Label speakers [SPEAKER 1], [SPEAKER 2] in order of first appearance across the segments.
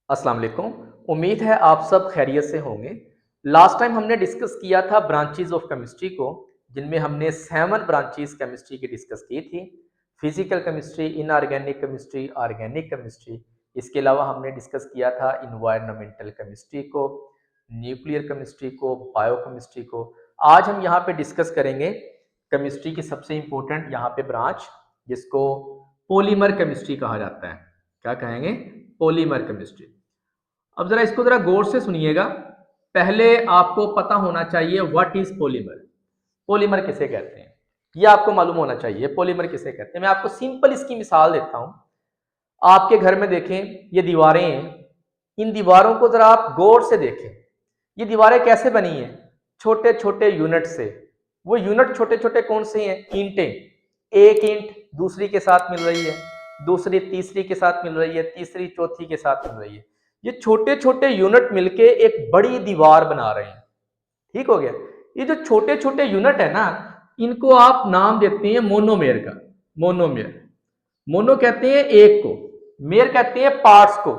[SPEAKER 1] अस्सलाम वालेकुम। उम्मीद है आप सब खैरियत से होंगे। लास्ट टाइम हमने डिस्कस किया था ब्रांचेस ऑफ केमिस्ट्री को, जिनमें हमने 7 ब्रांचेस केमिस्ट्री की डिस्कस की थी। Physical chemistry, inorganic chemistry, organic chemistry. इसके अलावा हमने डिस्कस किया था इन्वायरमेंटल केमिस्ट्री को, न्यूक्लियर केमिस्ट्री को, बायोकेमिस्ट्री को। आज हम यहाँ पे डिस्कस करेंगे केमिस्ट्री की सबसे इंपॉर्टेंट यहाँ पे ब्रांच, जिसको पॉलीमर केमिस्ट्री कहा जाता है। क्या कहेंगे? Polymer chemistry. अब जरा इसको जरा गौर से सुनिएगा। पहले आपको पता होना चाहिए व्हाट इज पॉलीमर। पॉलीमर किसे कहते हैं, ये आपको मालूम होना चाहिए। पॉलीमर किसे कहते हैं, मैं आपको सिंपल इसकी मिसाल देता हूं। आपके घर में देखें, ये दीवारें हैं। इन दीवारों को जरा आप गौर से देखें। ये दीवारें कैसे बनी हैं? छोटे छोटे यूनिट से। वो यूनिट छोटे छोटे कौन से हैं? ईंटें। एक ईंट दूसरी के साथ मिल रही है, दूसरी तीसरी के साथ मिल रही है, तीसरी चौथी के साथ मिल रही है। ये छोटे छोटे यूनिट मिलके एक बड़ी दीवार बना रहे हैं। ठीक हो गया। ये जो छोटे छोटे यूनिट है ना, इनको आप नाम देते हैं मोनोमेर का। मोनोमेर। मोनो कहते हैं एक को, मेर कहते हैं पार्ट्स को।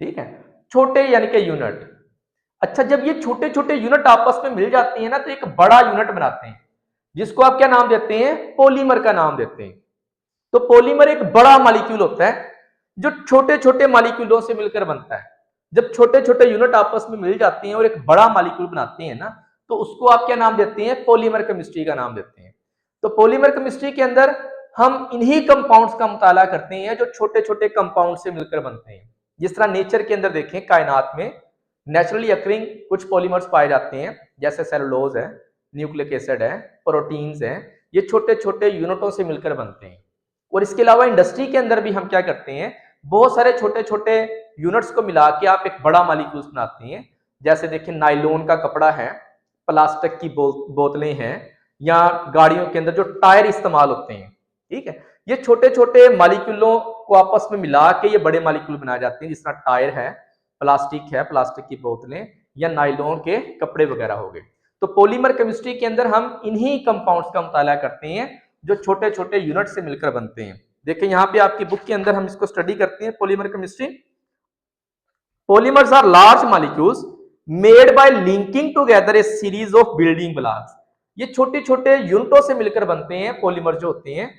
[SPEAKER 1] ठीक है, छोटे यानी कि यूनिट। अच्छा, जब ये छोटे छोटे यूनिट आपस में मिल जाते हैं ना, तो एक बड़ा यूनिट बनाते हैं, जिसको आप क्या नाम देते हैं? पॉलीमर का नाम देते हैं। तो पॉलीमर एक बड़ा मॉलिक्यूल होता है जो छोटे छोटे मॉलिक्यूलों से मिलकर बनता है। जब छोटे छोटे यूनिट आपस में मिल जाते हैं और एक बड़ा मॉलिक्यूल बनाते हैं ना, तो उसको आप क्या नाम देते हैं? पॉलीमर केमिस्ट्री का नाम देते हैं। तो पॉलीमर केमिस्ट्री के अंदर हम इन्हीं कंपाउंड्स का मुताला करते हैं जो छोटे छोटे कंपाउंड से मिलकर बनते हैं। जिस तरह नेचर के अंदर देखें, कायनात में नेचुरली अकरिंग कुछ पॉलीमर्स पाए जाते हैं, जैसे सेलुलोज है, न्यूक्लिक एसिड है, प्रोटीन्स है। ये छोटे छोटे यूनिटों से मिलकर बनते हैं। और इसके अलावा इंडस्ट्री के अंदर भी हम क्या करते हैं? बहुत सारे छोटे छोटे यूनिट्स को मिला के आप एक बड़ा मॉलिक्यूल बनाते हैं। जैसे देखिए, नायलॉन का कपड़ा है, प्लास्टिक की बोतलें हैं, या गाड़ियों के अंदर जो टायर इस्तेमाल होते हैं। ठीक है, ये छोटे छोटे मॉलिक्यूलों को आपस में मिला के ये बड़े मॉलिक्यूल बनाए जाते हैं, जिस तरह टायर है, प्लास्टिक है, प्लास्टिक की बोतलें, या नायलॉन के कपड़े वगैरह हो गए। तो पॉलीमर केमिस्ट्री के अंदर हम इन्हीं कंपाउंड्स का मुताला करते हैं जो छोटे छोटे यूनिट से मिलकर बनते हैं। देखिए यहाँ पे आपकी बुक के अंदर हम इसको स्टडी करते हैं, polymer chemistry. Polymers are large molecules made by linking together a series of building blocks. ये छोटे छोटे यूनिटों से मिलकर बनते हैं पॉलीमर जो होते हैं,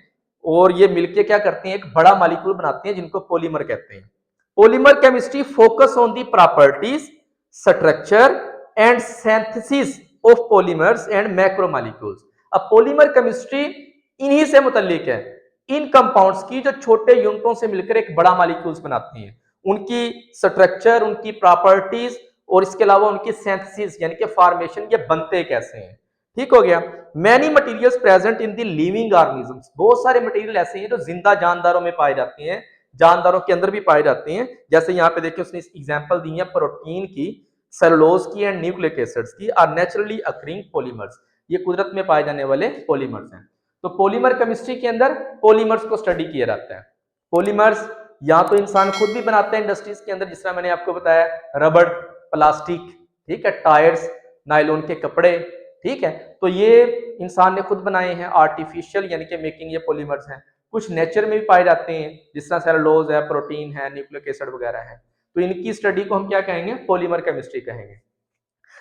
[SPEAKER 1] और ये मिलके क्या करते हैं? एक बड़ा मॉलिक्यूल बनाते हैं, जिनको पॉलीमर कहते हैं। Polymer chemistry focus on the properties, structure and synthesis of polymers and macromolecules. अब पॉलीमर केमिस्ट्री इन्हीं से मुतल्लिक है, इन कंपाउंड्स की जो छोटे यूनिटों से मिलकर एक बड़ा मॉलिक्यूल्स बनाते हैं, उनकी स्ट्रक्चर, उनकी प्रॉपर्टीज, और इसके अलावा उनकी सिंथेसिस यानी कि फॉर्मेशन, ये बनते कैसे हैं। ठीक हो गया। Many materials present in the living organisms. बहुत सारे मटेरियल ऐसे हैं जो जिंदा जानदारों में पाए जाते हैं, जानदारों के अंदर भी पाए जाते हैं। जैसे यहाँ पे देखिए, उसने एग्जांपल दी है प्रोटीन की, सेलुलोज की एंड न्यूक्लिक एसिड्स की, आर नेचुरली अकरिंग पॉलीमर्स। ये कुदरत में पाए जाने वाले पॉलीमर्स हैं। तो पॉलीमर केमिस्ट्री के अंदर पॉलीमर्स को स्टडी किया जाता है। पॉलीमर्स या तो इंसान खुद भी बनाता है इंडस्ट्रीज के अंदर, जिस तरह मैंने आपको बताया, रबड़, प्लास्टिक, ठीक है, टायर्स, नायलॉन के कपड़े। ठीक है, तो ये इंसान ने खुद बनाए हैं, आर्टिफिशियल यानी कि मेकिंग ये पॉलीमर्स हैं। कुछ नेचर में भी पाए जाते हैं, जिस तरह सेलुलोज है, प्रोटीन है, न्यूक्लिक एसिड वगैरह है। तो इनकी स्टडी को हम क्या कहेंगे? पॉलीमर केमिस्ट्री कहेंगे।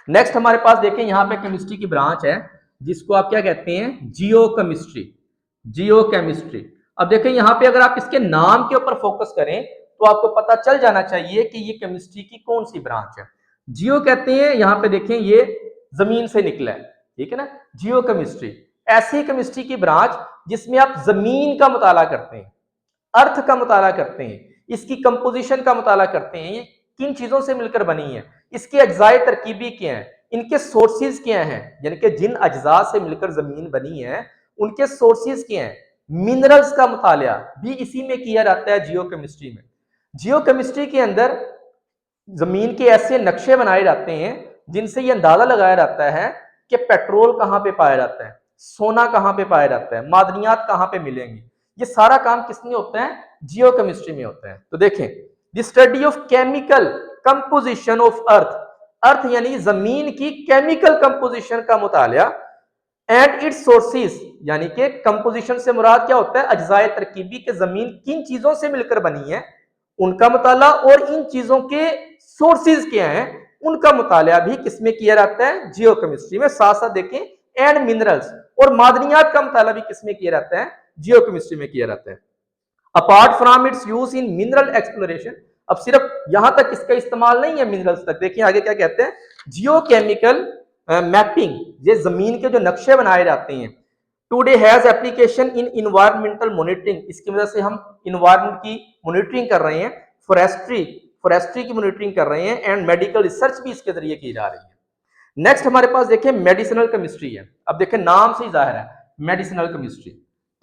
[SPEAKER 1] नेक्स्ट हमारे पास देखें, यहाँ पे केमिस्ट्री की ब्रांच है, जिसको आप क्या कहते हैं? जियो केमिस्ट्री। जियो केमिस्ट्री। अब देखें यहाँ पे, अगर आप इसके नाम के ऊपर फोकस करें तो आपको पता चल जाना चाहिए कि ये केमिस्ट्री की कौन सी ब्रांच है। जियो कहते हैं, यहाँ पे देखें, ये जमीन से निकला है। ठीक है ना, जियो केमिस्ट्री ऐसी केमिस्ट्री की ब्रांच जिसमें आप जमीन का मुताला करते हैं, अर्थ का मुताला करते हैं, इसकी कंपोजिशन का मुताला करते हैं, ये किन चीजों से मिलकर बनी है, इसके अज्जाए तरकीबी क्या हैं, इनके सोर्सेज क्या हैं, यानी कि जिन अज्जा से मिलकर जमीन बनी है उनके सोर्सेज क्या हैं। मिनरल्स का मुताला भी इसी में किया जाता है, जियो केमिस्ट्री में। जियो केमिस्ट्री के अंदर जमीन के ऐसे नक्शे बनाए जाते हैं जिनसे ये अंदाजा लगाया जाता है कि पेट्रोल कहाँ पे पाया जाता है, सोना कहाँ पे पाया जाता है, मादनियात कहाँ पे मिलेंगी। ये सारा काम किसमें होता है? जियो केमिस्ट्री में होता है। तो देखें, the study of chemical composition of earth, earth यानी जमीन की केमिकल कंपोजिशन का मुताला, एंड इट्स सोर्सेज यानी कि कंपोजिशन से मुराद क्या होता है? अज्जाए तरकीबी के जमीन किन चीजों से मिलकर बनी है, उनका मुताला, और इन चीजों के सोर्सेज क्या हैं उनका मुताला भी किसमें किया जाता है, जियोकेमिस्ट्री में। साथ साथ देखें एंड मिनरल्स और मादनियात का मुताला भी किसमें किया जाता है, जियोकेमिस्ट्री में किया जाता है। Apart from its use in mineral exploration, अब सिर्फ यहां तक इसका इस्तेमाल नहीं है मिनरल्स तक, देखिए आगे क्या कहते हैं, जियोकेमिकल मैपिंग, ये जमीन के जो नक्शे बनाए जाते हैं, today has application in environmental monitoring, इसकी वजह से हम इन्वायरमेंट की मॉनिटरिंग कर रहे हैं, फॉरेस्ट्री फॉरेस्ट्री की मॉनिटरिंग कर रहे हैं, एंड मेडिकल रिसर्च भी इसके जरिए की जा रही है। नेक्स्ट हमारे पास देखें मेडिसिनल केमिस्ट्री है। अब देखें नाम से ही जाहिर है मेडिसिनल केमिस्ट्री,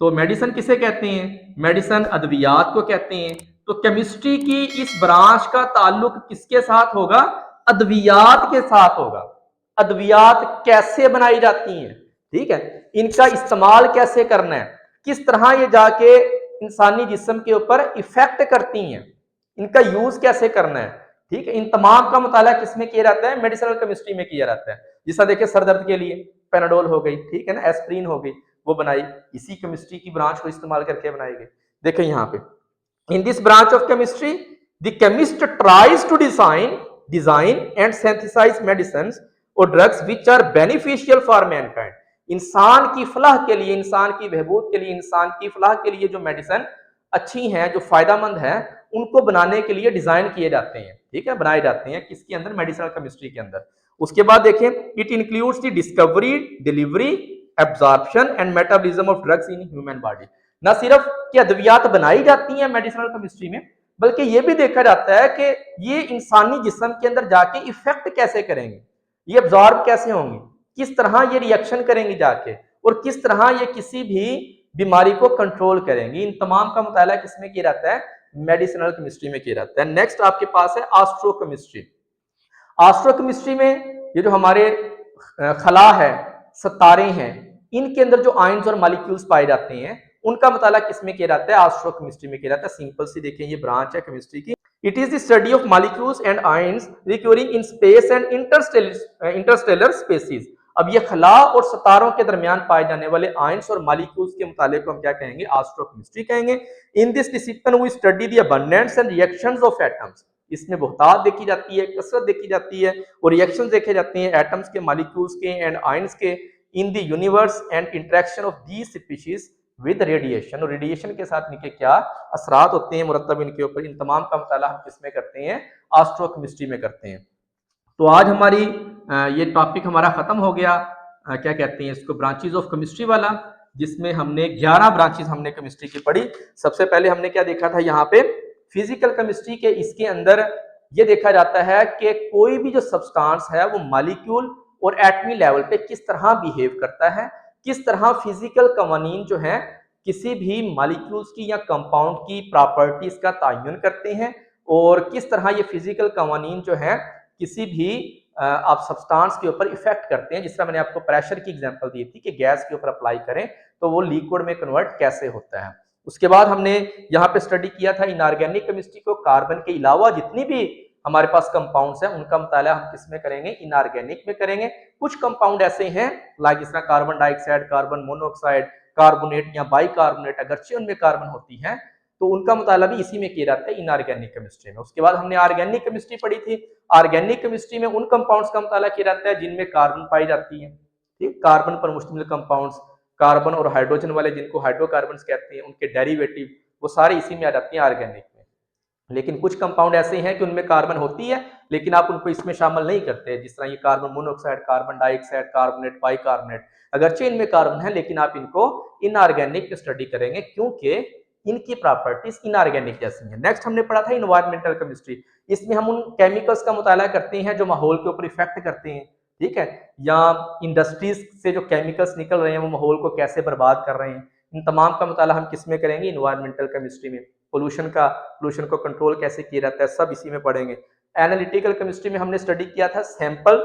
[SPEAKER 1] तो मेडिसिन किसे कहते हैं, मेडिसिन अद्वियात को कहते हैं। तो केमिस्ट्री की इस ब्रांच का ताल्लुक किसके साथ होगा, अद्वियात के साथ होगा। अद्वियात कैसे बनाई जाती हैं, ठीक है, इनका इस्तेमाल कैसे करना है, किस तरह ये जाके इंसानी जिस्म के ऊपर इफेक्ट करती हैं, इनका यूज कैसे करना है, ठीक है, इन तमाम का मुताला किसमें किया जाता है, मेडिसिनल केमिस्ट्री में किया जाता है। जैसा देखिए सर दर्द के लिए पेनाडोल हो गई, ठीक है ना, एस्प्रिन हो गई, वो बनाई इसी केमिस्ट्री की ब्रांच को इस्तेमाल करके बनाई गई। देखिए यहाँ पे in this branch of chemistry the chemist tries to design and synthesise medicines और drugs which are beneficial for mankind, इंसान की फलाह के लिए, इंसान की बहबूद के लिए, इंसान की फलाह के लिए जो मेडिसिन अच्छी हैं, जो फायदामंद हैं, उनको बनाने के लिए डिजाइन किए जाते हैं, ठीक है, बनाए जाते हैं किसके अंदर, मेडिसिनल केमिस्ट्री के अंदर। उसके बाद देखें it includes the discovery, delivery, absorption and metabolism of drugs in human body. न सिर्फ कि अद्वियात बनाई जाती हैं मेडिसिनल केमिस्ट्री में, बल्कि ये भी देखा जाता है कि ये इंसानी जिस्म के अंदर जाके इफेक्ट कैसे करेंगे, ये एब्जॉर्ब कैसे होंगे, किस तरह ये रिएक्शन करेंगे जाके, और किस तरह ये किसी भी बीमारी को कंट्रोल करेंगे। इन तमाम का मुताला किसमें किया जाता है, मेडिसिनल केमिस्ट्री में किया जाता है। नेक्स्ट आपके पास है एस्ट्रोकेमिस्ट्री। एस्ट्रोकेमिस्ट्री में ये जो हमारे खला है, सितारे हैं, इनके अंदर जो आयंस और मॉलिक्यूल्स पाए जाते हैं, उनका मुताला किसमें किया जाता है, एस्ट्रोकेमिस्ट्री में किया जाता है। सिंपल सी देखें ये ब्रांच है केमिस्ट्री की। It is the study of molecules and ions recurring in space and interstellar species. अब ये खला और सितारों के दरमियान पाए जाने वाले आयंस और मॉलिक्यूल्स के मुताले को हम क्या कहेंगे, एस्ट्रोकेमिस्ट्री कहेंगे। In this discipline we study the abundance and reactions of atoms, इसमें बहुतात देखी जाती है, कसरत देखी जाती है, और रिएक्शंस देखे जाते हैं एटम्स के, मॉलिक्यूल्स के एंड आयंस के in the universe and interaction of these species with radiation, और रेडिएशन के साथ इनके क्या असरात होते हैं मुरतब इनके ऊपर, इन तमाम का मुताला हम किसमें करते हैं, एस्ट्रोकेमिस्ट्री में करते हैं। तो आज हमारी ये टॉपिक हमारा खत्म हो गया, क्या कहते हैं इसको, ब्रांचेज ऑफ केमिस्ट्री वाला, जिसमें हमने 11 ब्रांचेज हमने केमिस्ट्री की पढ़ी। सबसे पहले हमने क्या देखा था यहाँ पे, फिजिकल केमिस्ट्री के इसके अंदर ये देखा जाता है कि कोई भी जो सब्सटेंस है वो मॉलिक्यूल और एटमी लेवल पे किस तरह बिहेव करता है, किस तरह फिजिकल कवानीन जो है किसी भी मॉलिक्यूल्स की या कंपाउंड की प्रॉपर्टीज का तयन करते हैं, और किस तरह ये फिजिकल कवानीन जो है किसी भी आप सब्सटेंस के ऊपर इफेक्ट करते हैं। जिस तरह मैंने आपको प्रेशर की एग्जांपल दी थी कि गैस के ऊपर अप्लाई करें तो वो लिक्विड में कन्वर्ट कैसे होता है। उसके बाद हमने यहाँ पे स्टडी किया था इनऑर्गेनिक केमिस्ट्री को, कार्बन के अलावा जितनी भी हमारे पास कंपाउंड्स हैं उनका मुताला हम किस में करेंगे, इनऑर्गेनिक में करेंगे। कुछ कंपाउंड ऐसे हैं लाइक जिस तरह carbon dioxide, carbon monoxide, carbonate या बाइकार्बोनेट, अगरचे उनमें कार्बन होती है तो उनका मुताला भी इसी में किया जाता है, इनऑर्गेनिक केमिस्ट्री में। उसके बाद हमने ऑर्गेनिक केमिस्ट्री पढ़ी थी। ऑर्गेनिक केमिस्ट्री में उन कंपाउंड्स का मुताला किया जाता है जिनमें कार्बन पाई जाती है, ठीक, कार्बन पर मुश्तमिल कंपाउंड्स, कार्बन और हाइड्रोजन वाले जिनको हाइड्रोकार्बन कहते हैं, उनके डेरिवेटिव, वो सारे इसी में आ जाती हैं ऑर्गेनिक में। लेकिन कुछ कंपाउंड ऐसे हैं कि उनमें कार्बन होती है लेकिन आप उनको इसमें शामिल नहीं करते, जिस तरह ये carbon monoxide, carbon dioxide, carbonate, bicarbonate, अगरचे इनमें कार्बन है लेकिन आप इनको इनऑर्गेनिक स्टडी करेंगे क्योंकि इनकी प्रॉपर्टीज इनऑर्गेनिक जैसी हैं। नेक्स्ट हमने पढ़ा था इन्वायरमेंटल केमिस्ट्री। इसमें हम उन केमिकल्स का मुताला करते हैं जो माहौल के ऊपर इफेक्ट करते हैं, ठीक है, या इंडस्ट्रीज से जो केमिकल्स निकल रहे हैं वो माहौल को कैसे बर्बाद कर रहे हैं, इन तमाम का मुताला हम किस में करेंगे, इन्वायरमेंटल केमिस्ट्री में। पोल्यूशन को कंट्रोल कैसे किया जाता है सब इसी में पढ़ेंगे। एनालिटिकल केमिस्ट्री में हमने स्टडी किया था सैंपल,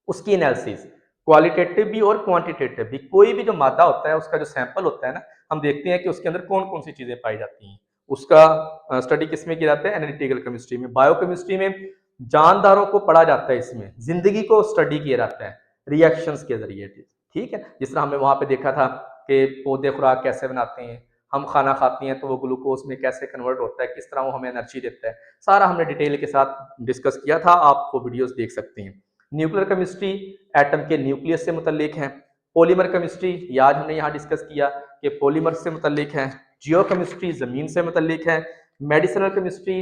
[SPEAKER 1] उसकी एनालिसिस, क्वालिटेटिव भी और क्वांटिटेटिव भी। कोई भी जो मादा होता है उसका जो सैंपल होता है ना, हम देखते हैं कि उसके अंदर कौन कौन सी चीजें पाई जाती हैं, उसका स्टडी किसमें किया जाता है, एनालिटिकल केमिस्ट्री में। बायोकेमिस्ट्री में जानदारों को पढ़ा जाता है, इसमें जिंदगी को स्टडी किया जाता है रिएक्शंस के जरिए, ठीक है। जिस तरह हमने वहां पे देखा था कि पौधे खुराक कैसे बनाते हैं, हम खाना खाते हैं तो वो ग्लूकोज में कैसे कन्वर्ट होता है, किस तरह वो हमें एनर्जी देता है, सारा हमने डिटेल के साथ डिस्कस किया था, आप वो वीडियोस देख सकते हैं। न्यूक्लियर केमिस्ट्री एटम के न्यूक्लियस से मुतल्लिक है। पॉलीमर केमिस्ट्री ये आज हमने यहाँ डिस्कस किया कि पॉलीमर से मुतल्लिक है। जियो केमिस्ट्री ज़मीन से मुतल्लिक है। मेडिसिनल केमिस्ट्री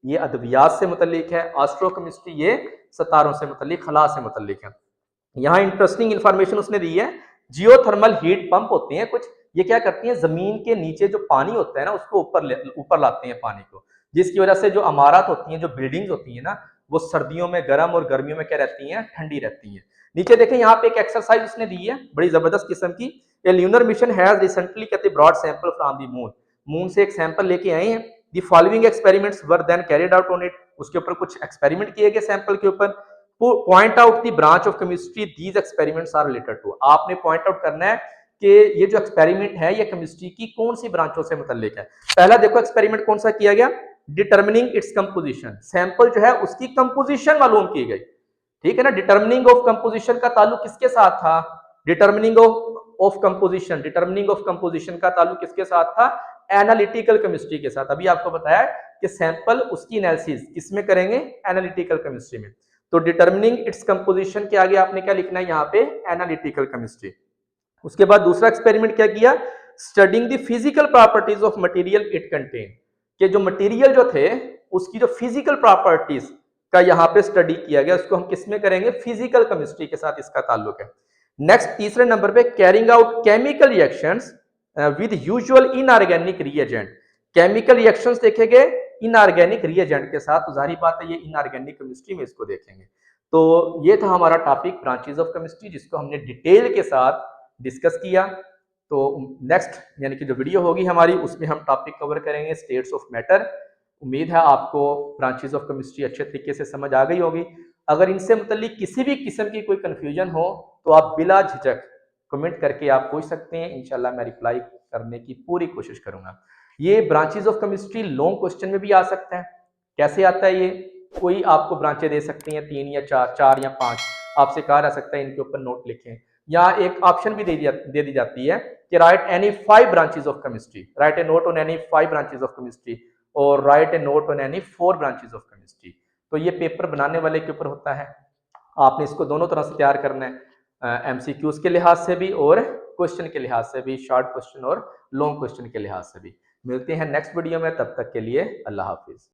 [SPEAKER 1] ये अद्वियात से मुतल्लिक है। एस्ट्रो केमिस्ट्री ये सितारों से मुतल्लिक, खला से मुतल्लिक है। यहाँ इंटरेस्टिंग इंफॉर्मेशन उसने दी है, जियोथर्मल हीट पंप होते हैं कुछ, ये क्या करती हैं, जमीन के नीचे जो पानी होता है ना उसको ऊपर लाते हैं पानी को, जिसकी वजह से जो इमारत होती हैं, जो बिल्डिंग्स होती हैं ना, वो सर्दियों में गर्म और गर्मियों में क्या रहती हैं, ठंडी रहती हैं। नीचे देखें, यहाँ पे एक एक्सरसाइज उसने दी है बड़ी जबरदस्त किस्म की। A lunar mission has recently कहते brought sample from the moon, moon से एक सैंपल लेके आए हैं। The following experiments were then carried out on it, उसके ऊपर कुछ एक्सपेरिमेंट किए गए सैंपल के ऊपर। Point out the branch of chemistry these experiments are related to, आपने पॉइंट आउट करना है कि ये जो एक्सपेरिमेंट है ये केमिस्ट्री की कौन सी ब्रांचों से मुतल्लिक है। पहला देखो एक्सपेरिमेंट कौन सा किया गया, डिटर्मिनिंग इट्स कंपोजिशन, सैंपल जो है उसकी कंपोजिशन मालूम की गई, ठीक है ना। डिटर्मिनिंग ऑफ कंपोजिशन का ताल्लुक किसके साथ था, determining of composition, determining of composition का ताल्लुक किसके साथ था, एनालिटिकल केमिस्ट्री के साथ। अभी आपको बताया कि सैंपल उसकी एनालिसिस किसमें करेंगे, एनालिटिकल केमिस्ट्री में। तो डिटर्मिनिंग इट्स कंपोजिशन के आगे आपने क्या लिखना है यहाँ पे, एनालिटिकल केमिस्ट्री। उसके बाद दूसरा एक्सपेरिमेंट क्या किया, studying the physical properties of material it contain, कि जो मटेरियल जो थे उसकी जो फिजिकल प्रॉपर्टीज का यहाँ पे स्टडी किया गया, उसको हम किसमें करेंगे, फिजिकल केमिस्ट्री के साथ इसका ताल्लुक है। नेक्स्ट तीसरे नंबर पे carrying out chemical reactions with usual inorganic reagent, chemical reactions देखे गए इनऑर्गेनिक रिएजेंट के साथ, तो जाहिर बात है ये इनऑर्गेनिक केमिस्ट्री में इसको देखेंगे। तो ये था हमारा टॉपिक ब्रांचेज ऑफ केमिस्ट्री, जिसको हमने डिटेल के साथ डिस्कस किया। तो नेक्स्ट यानी कि जो वीडियो होगी हमारी, उसमें हम टॉपिक कवर करेंगे स्टेट्स ऑफ मैटर। उम्मीद है आपको ब्रांचेज ऑफ केमिस्ट्री अच्छे तरीके से समझ आ गई होगी। अगर इनसे मुतल्लिक किसी भी किस्म की कोई कंफ्यूजन हो तो आप बिला झिझक कमेंट करके आप पूछ सकते हैं, इंशाल्लाह मैं रिप्लाई करने की पूरी कोशिश करूंगा। ये branches of chemistry long question में भी आ सकता है। कैसे आता है ये, कोई आपको ब्रांचें दे सकती हैं 3 या 4, 4 या 5, आपसे कहा जा सकता है इनके ऊपर नोट लिखें, या एक ऑप्शन भी दे दी जाती है कि write any 5 branches of chemistry, write a note on any 5 branches of chemistry और write a note on any 4 branches of chemistry. तो ये पेपर बनाने वाले के ऊपर होता है, आपने इसको दोनों तरह से तैयार करना है, एमसीक्यूज के लिहाज से भी और क्वेश्चन के लिहाज से भी, शॉर्ट क्वेश्चन और लॉन्ग क्वेश्चन के लिहाज से भी। मिलते हैं नेक्स्ट वीडियो में, तब तक के लिए अल्लाह हाफिज।